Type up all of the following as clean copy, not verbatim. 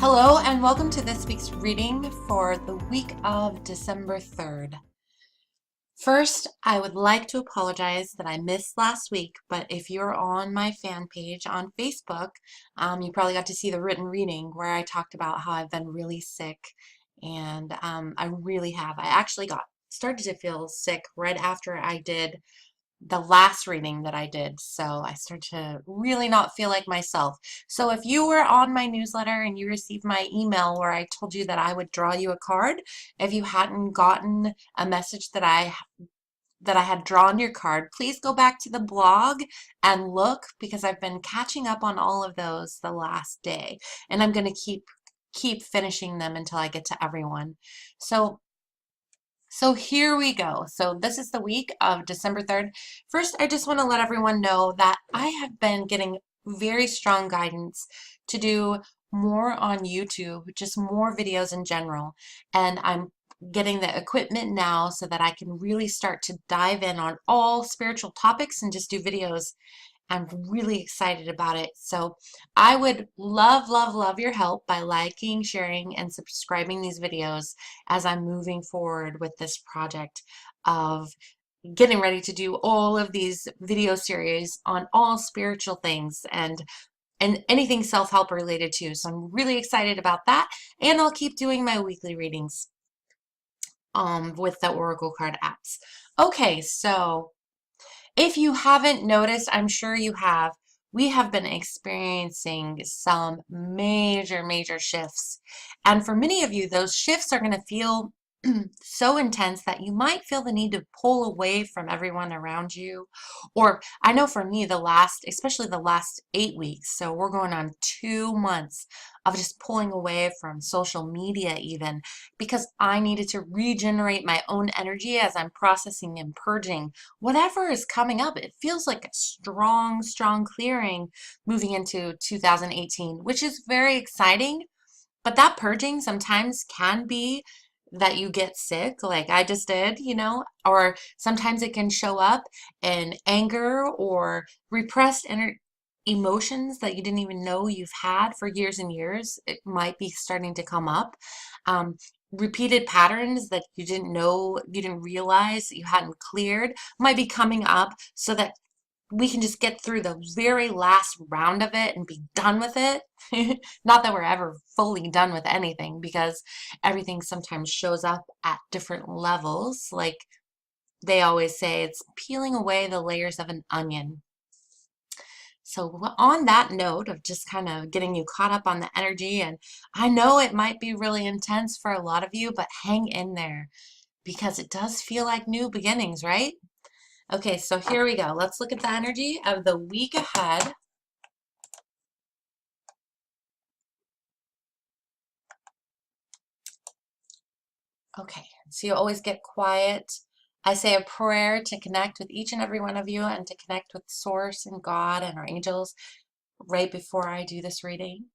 Hello, and welcome to this week's reading for the week of December 3rd. First, I would like to apologize that I missed last week, but if you're on my fan page on Facebook, you probably got to see the written reading where I talked about how I've been really sick, and I really have. I actually started to feel sick right after I did the last reading that I did. So I started to really not feel like myself. So if you were on my newsletter and you received my email where I told you that I would draw you a card, if you hadn't gotten a message that I had drawn your card, please go back to the blog and look, because I've been catching up on all of those the last day, and I'm going to keep finishing them until I get to everyone. So here we go. So this is the week of December 3rd. First, I just want to let everyone know that I have been getting very strong guidance to do more on YouTube, just more videos in general. And I'm getting the equipment now so that I can really start to dive in on all spiritual topics and just do videos. I'm really excited about it. So I would love, love, love your help by liking, sharing, and subscribing these videos as I'm moving forward with this project of getting ready to do all of these video series on all spiritual things and anything self-help related too. So I'm really excited about that. And I'll keep doing my weekly readings with the Oracle card apps. Okay, so if you haven't noticed, I'm sure you have, we have been experiencing some major, major shifts. And for many of you, those shifts are going to feel so intense that you might feel the need to pull away from everyone around you. Or I know for me, especially the last 8 weeks, so we're going on 2 months of just pulling away from social media even, because I needed to regenerate my own energy as I'm processing and purging whatever is coming up. It feels like a strong, strong clearing moving into 2018, which is very exciting. But that purging sometimes can be that you get sick, like I just did, or sometimes it can show up in anger or repressed emotions that you didn't even know you've had for years and years. It might be starting to come up. Um, Repeated patterns that you didn't know, you didn't realize you hadn't cleared might be coming up, so that we can just get through the very last round of it and be done with it. Not that we're ever fully done with anything, because everything sometimes shows up at different levels. Like they always say, it's peeling away the layers of an onion. So on that note of just kind of getting you caught up on the energy, and I know it might be really intense for a lot of you, but hang in there, because it does feel like new beginnings, right? Okay, so here we go. Let's look at the energy of the week ahead. Okay, so you always get quiet. I say a prayer to connect with each and every one of you and to connect with Source and God and our angels right before I do this reading.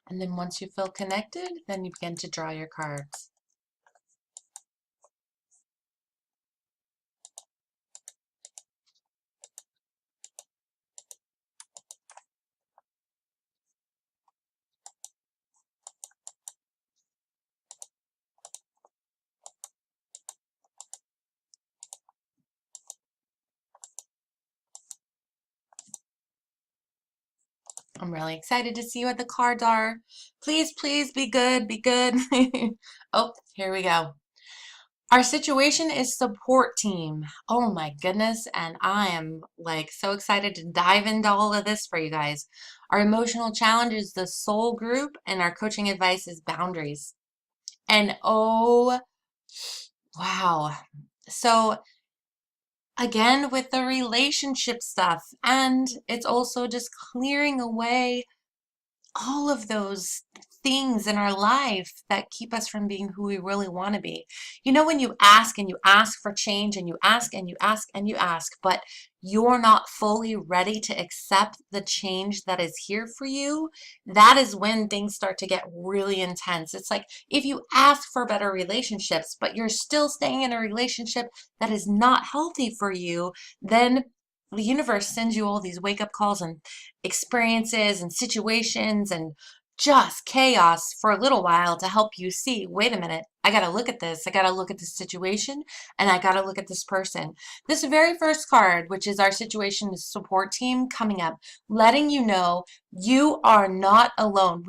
And then once you feel connected, then you begin to draw your cards. I'm really excited to see what the cards are. Please, please be good, be good. Oh, here we go. Our situation is support team. Oh my goodness. And I am like so excited to dive into all of this for you guys. Our emotional challenge is the soul group, and our coaching advice is boundaries. And oh, wow. So again, with the relationship stuff, and it's also just clearing away all of those things in our life that keep us from being who we really want to be. You know, when you ask and you ask for change and you ask and you ask and you ask, but you're not fully ready to accept the change that is here for you, that is when things start to get really intense. It's like if you ask for better relationships, but you're still staying in a relationship that is not healthy for you, then the universe sends you all these wake up calls and experiences and situations and just chaos for a little while to help you see, wait a minute, I got to look at this. I got to look at this situation and I got to look at this person. This very first card, which is our situation support team coming up, letting you know you are not alone.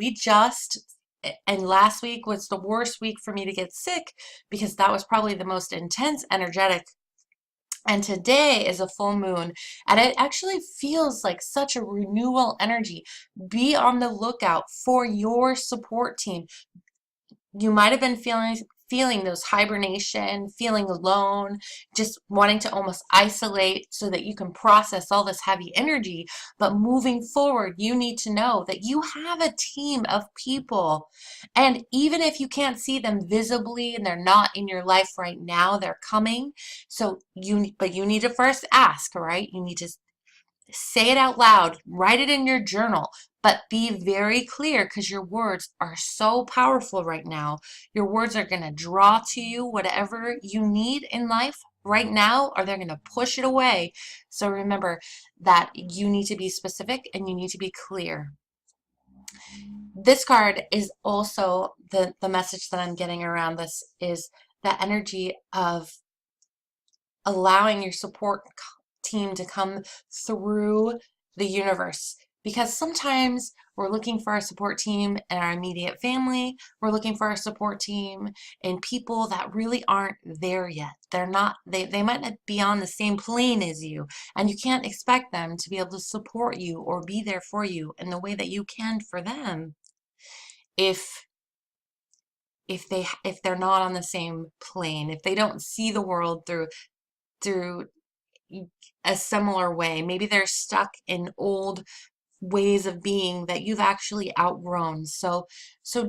And last week was the worst week for me to get sick because that was probably the most intense energetic, and today is a full moon, and it actually feels like such a renewal energy. Be on the lookout for your support team. You might have been feeling those hibernation, feeling alone, just wanting to almost isolate so that you can process all this heavy energy. But moving forward, you need to know that you have a team of people. And even if you can't see them visibly and they're not in your life right now, they're coming. But you need to first ask, right? You need to say it out loud, write it in your journal, but be very clear because your words are so powerful right now. Your words are going to draw to you whatever you need in life right now, or they're going to push it away. So remember that you need to be specific and you need to be clear. This card is also the message that I'm getting around this is the energy of allowing your support team to come through the universe, because sometimes we're looking for our support team in our immediate family. We're looking for our support team in people that really aren't there yet. They're not, they might not be on the same plane as you, and you can't expect them to be able to support you or be there for you in the way that you can for them if they're not on the same plane, if they don't see the world through a similar way. Maybe they're stuck in old ways of being that you've actually outgrown. So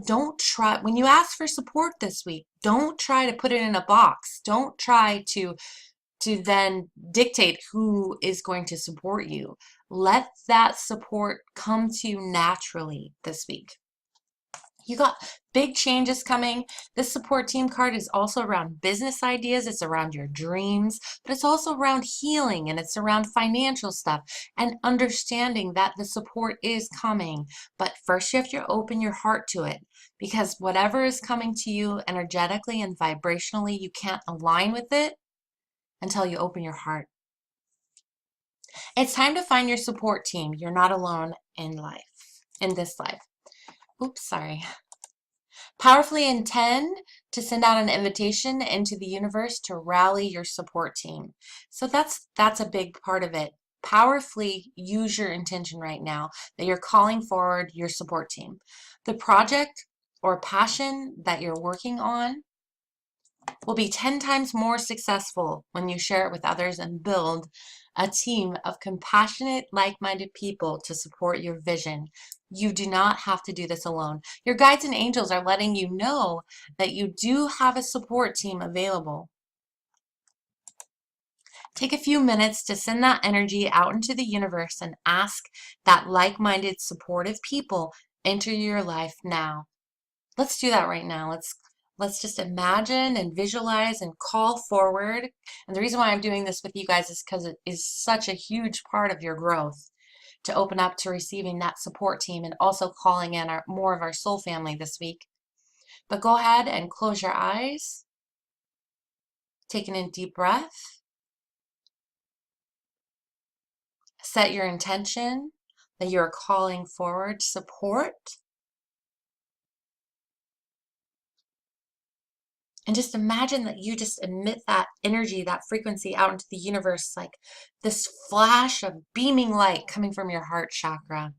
don't try, when you ask for support this week, don't try to put it in a box. Don't try to then dictate who is going to support you. Let that support come to you naturally this week. You got big changes coming. This support team card is also around business ideas. It's around your dreams, but it's also around healing, and it's around financial stuff and understanding that the support is coming. But first you have to open your heart to it, because whatever is coming to you energetically and vibrationally, you can't align with it until you open your heart. It's time to find your support team. You're not alone in life, in this life. Oops, sorry. Powerfully intend to send out an invitation into the universe to rally your support team. So that's a big part of it. Powerfully use your intention right now that you're calling forward your support team. The project or passion that you're working on will be 10 times more successful when you share it with others and build a team of compassionate, like-minded people to support your vision. You do not have to do this alone. Your guides and angels are letting you know that you do have a support team available. Take a few minutes to send that energy out into the universe and ask that like-minded, supportive people enter your life now. Let's do that right now. Let's just imagine and visualize and call forward. And the reason why I'm doing this with you guys is because it is such a huge part of your growth to open up to receiving that support team and also calling in more of our soul family this week. But go ahead and close your eyes. Take in a deep breath. Set your intention that you're calling forward support. And just imagine that you just emit that energy, that frequency out into the universe, like this flash of beaming light coming from your heart chakra.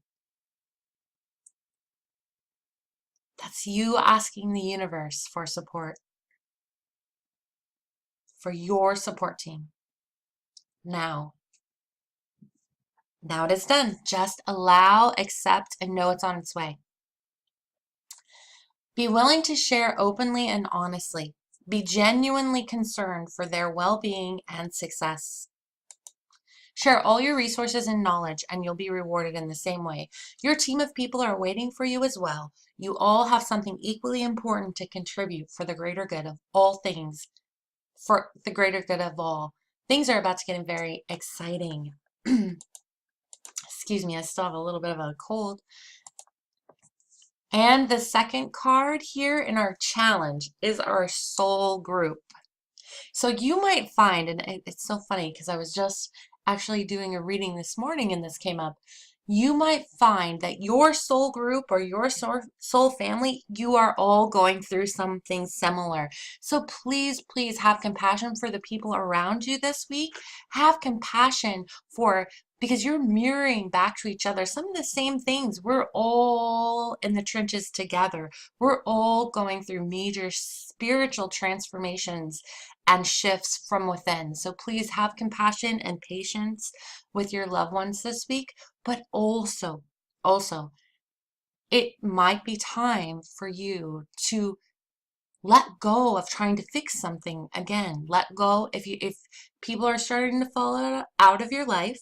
That's you asking the universe for support, for your support team. Now it is done. Just allow, accept, and know it's on its way. Be willing to share openly and honestly. Be genuinely concerned for their well-being and success. Share all your resources and knowledge, and you'll be rewarded in the same way. Your team of people are waiting for you as well. You all have something equally important to contribute for the greater good of all things, for the greater good of all. Things are about to get very exciting. Excuse me, I still have a little bit of a cold. And the second card here in our challenge is our soul group. So you might find, and it's so funny because I was just actually doing a reading this morning and this came up. You might find that your soul group or your soul family, you are all going through something similar. So please, please have compassion for the people around you this week. Have compassion for, because you're mirroring back to each other some of the same things. We're all in the trenches together. We're all going through major spiritual transformations and shifts from within. So please have compassion and patience with your loved ones this week, but also, it might be time for you to let go of trying to fix something again. Let go if people are starting to fall out of your life,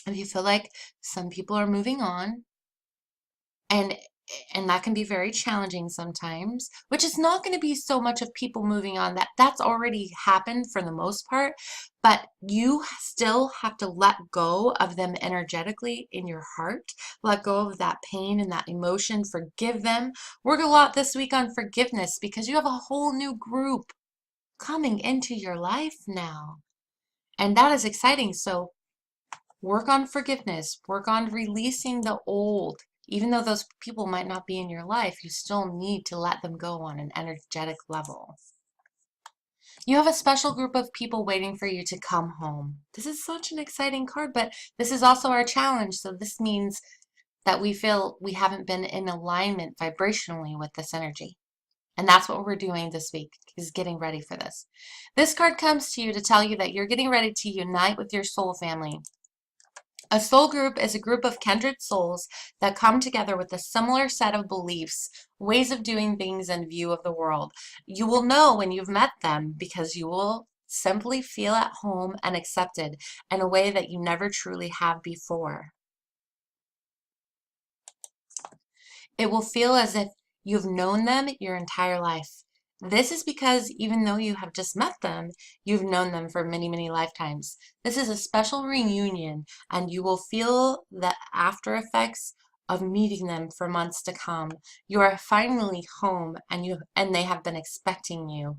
if you feel like some people are moving on, and that can be very challenging sometimes, which is not going to be so much of people moving on. That's already happened for the most part, but you still have to let go of them energetically in your heart. Let go of that pain and that emotion. Forgive them. Work a lot this week on forgiveness because you have a whole new group coming into your life now, and that is exciting. So work on forgiveness, work on releasing the old. Even though those people might not be in your life, you still need to let them go on an energetic level. You have a special group of people waiting for you to come home. This is such an exciting card, but this is also our challenge. So this means that we feel we haven't been in alignment vibrationally with this energy. And that's what we're doing this week, is getting ready for this. This card comes to you to tell you that you're getting ready to unite with your soul family. A soul group is a group of kindred souls that come together with a similar set of beliefs, ways of doing things, and view of the world. You will know when you've met them because you will simply feel at home and accepted in a way that you never truly have before. It will feel as if you've known them your entire life. This is because even though you have just met them, you've known them for many, many lifetimes. This is a special reunion, and you will feel the after effects of meeting them for months to come. You are finally home, and they have been expecting you.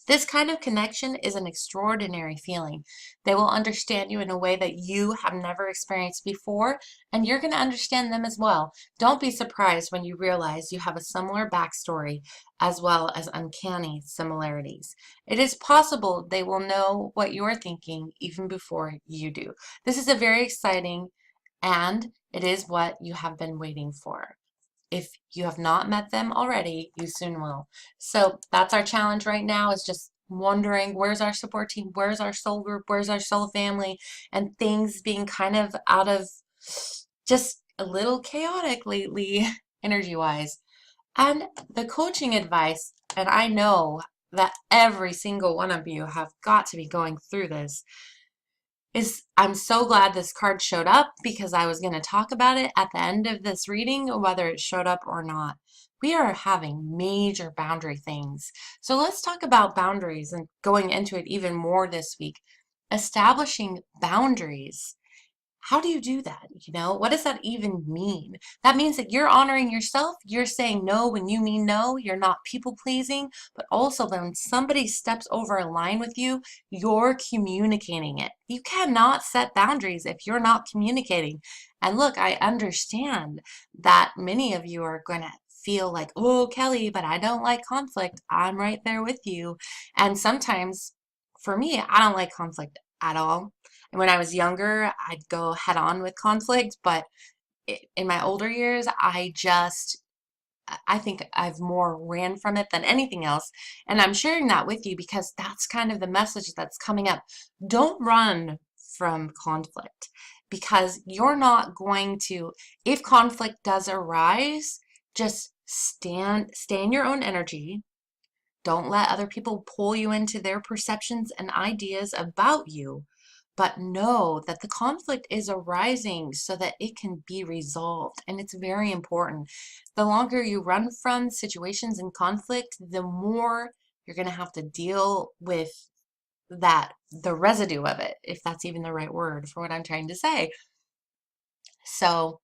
This kind of connection is an extraordinary feeling. They will understand you in a way that you have never experienced before, and you're going to understand them as well. Don't be surprised when you realize you have a similar backstory as well as uncanny similarities. It is possible they will know what you're thinking even before you do. This is a very exciting, and it is what you have been waiting for. If you have not met them already, you soon will. So that's our challenge right now, is just wondering, where's our support team? Where's our soul group? Where's our soul family? And things being kind of out of, just a little chaotic lately, energy-wise. And the coaching advice, and I know that every single one of you have got to be going through this, is I'm so glad this card showed up, because I was going to talk about it at the end of this reading, whether it showed up or not. We are having major boundary things. So let's talk about boundaries and going into it even more this week. Establishing boundaries. How do you do that? What does that even mean? That means that you're honoring yourself. You're saying no when you mean no. You're not people pleasing, but also when somebody steps over a line with you, you're communicating it. You cannot set boundaries if you're not communicating. And look, I understand that many of you are going to feel like, oh, Kelly, but I don't like conflict. I'm right there with you. And sometimes, for me, I don't like conflict at all. And when I was younger, I'd go head on with conflict, but in my older years, I think I've more ran from it than anything else. And I'm sharing that with you because that's kind of the message that's coming up. Don't run from conflict, because you're not going to, if conflict does arise, just Stay in your own energy. Don't let other people pull you into their perceptions and ideas about you, but know that the conflict is arising so that it can be resolved. And it's very important. The longer you run from situations in conflict, the more you're going to have to deal with the residue of it, if that's even the right word for what I'm trying to say. So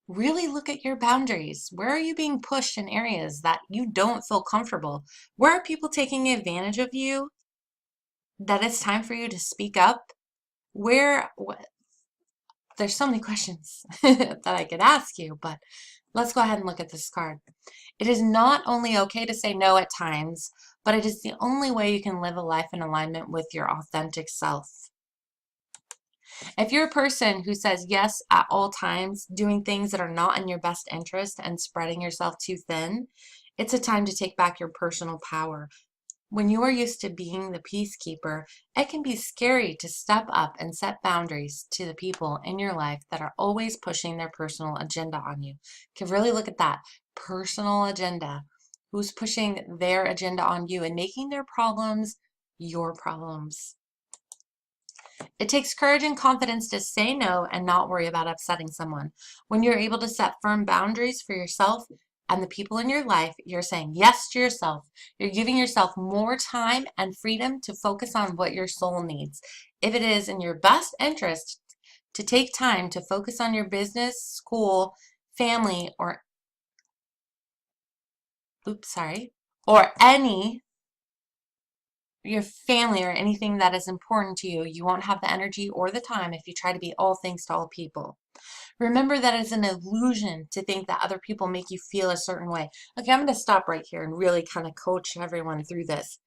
really look at your boundaries. Where are you being pushed in areas that you don't feel comfortable? Where are people taking advantage of you that it's time for you to speak up? There's so many questions that I could ask you, but let's go ahead and look at this card. It is not only okay to say no at times, but it is the only way you can live a life in alignment with your authentic self. If you're a person who says yes at all times, doing things that are not in your best interest and spreading yourself too thin, it's a time to take back your personal power. When you are used to being the peacekeeper, it can be scary to step up and set boundaries to the people in your life that are always pushing their personal agenda on you. You can really look at that personal agenda. Who's pushing their agenda on you and making their problems your problems? It takes courage and confidence to say no and not worry about upsetting someone. When you're able to set firm boundaries for yourself and the people in your life, you're saying yes to yourself. You're giving yourself more time and freedom to focus on what your soul needs. If it is in your best interest to take time to focus on your business, school, family, or your family or anything that is important to you, you won't have the energy or the time if you try to be all things to all people. Remember that it's an illusion to think that other people make you feel a certain way. Okay, I'm going to stop right here and really kind of coach everyone through this.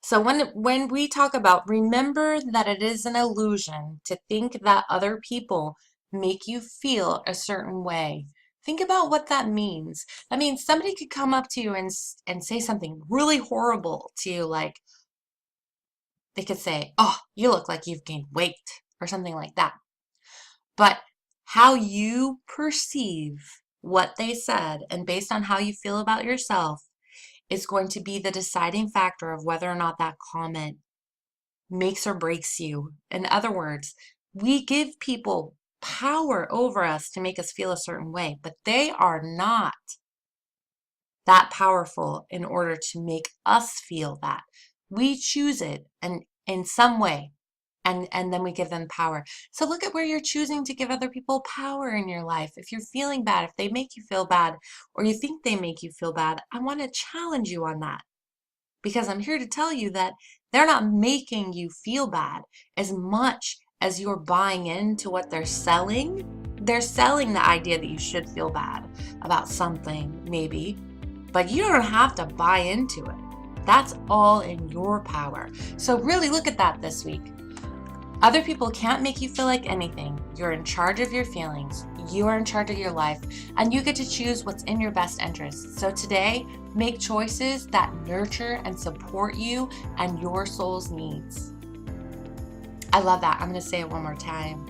So when we talk about, remember that it is an illusion to think that other people make you feel a certain way. Think about what that means. That means somebody could come up to you and say something really horrible to you, like, they could say, "Oh, you look like you've gained weight," or something like that. But how you perceive what they said, and based on how you feel about yourself, is going to be the deciding factor of whether or not that comment makes or breaks you. In other words, we give people power over us to make us feel a certain way, but they are not that powerful in order to make us feel that. We choose it and in some way, and then we give them power. So look at where you're choosing to give other people power in your life. If you're feeling bad, if they make you feel bad, or you think they make you feel bad, I want to challenge you on that, because I'm here to tell you that they're not making you feel bad as much as you're buying into what they're selling. They're selling the idea that you should feel bad about something, maybe, but you don't have to buy into it. That's all in your power. So really look at that this week. Other people can't make you feel like anything. You're in charge of your feelings. You are in charge of your life, and you get to choose what's in your best interest. So today, make choices that nurture and support you and your soul's needs. I love that. I'm going to say it one more time.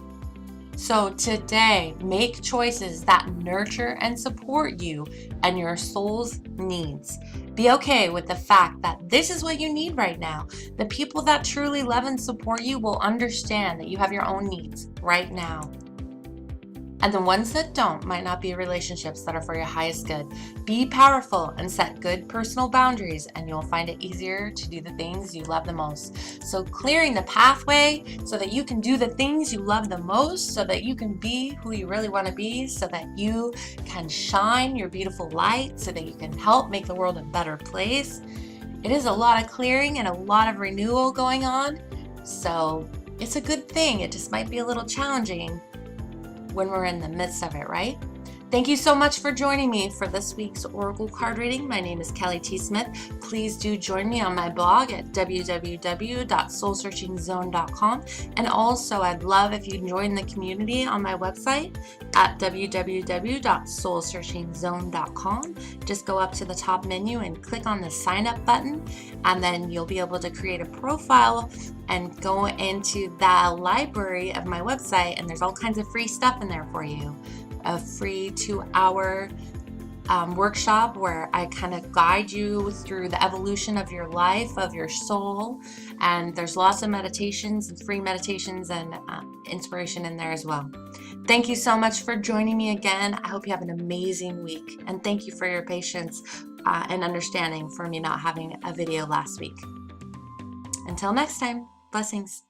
So today, make choices that nurture and support you and your soul's needs. Be okay with the fact that this is what you need right now. The people that truly love and support you will understand that you have your own needs right now. And the ones that don't might not be relationships that are for your highest good. Be powerful and set good personal boundaries, and you'll find it easier to do the things you love the most. So clearing the pathway so that you can do the things you love the most, so that you can be who you really want to be, so that you can shine your beautiful light, so that you can help make the world a better place. It is a lot of clearing and a lot of renewal going on. So it's a good thing. It just might be a little challenging when we're in the midst of it, right? Thank you so much for joining me for this week's Oracle card reading. My name is Kelly T. Smith. Please do join me on my blog at www.soulsearchingzone.com. And also, I'd love if you join the community on my website at www.soulsearchingzone.com. Just go up to the top menu and click on the sign up button, and then you'll be able to create a profile and go into the library of my website, and there's all kinds of free stuff in there for you. A free 2-hour workshop where I kind of guide you through the evolution of your life, of your soul, and there's lots of meditations and free meditations and inspiration in there as well. Thank you so much for joining me again. I hope you have an amazing week, and thank you for your patience and understanding for me not having a video last week. Until next time, blessings.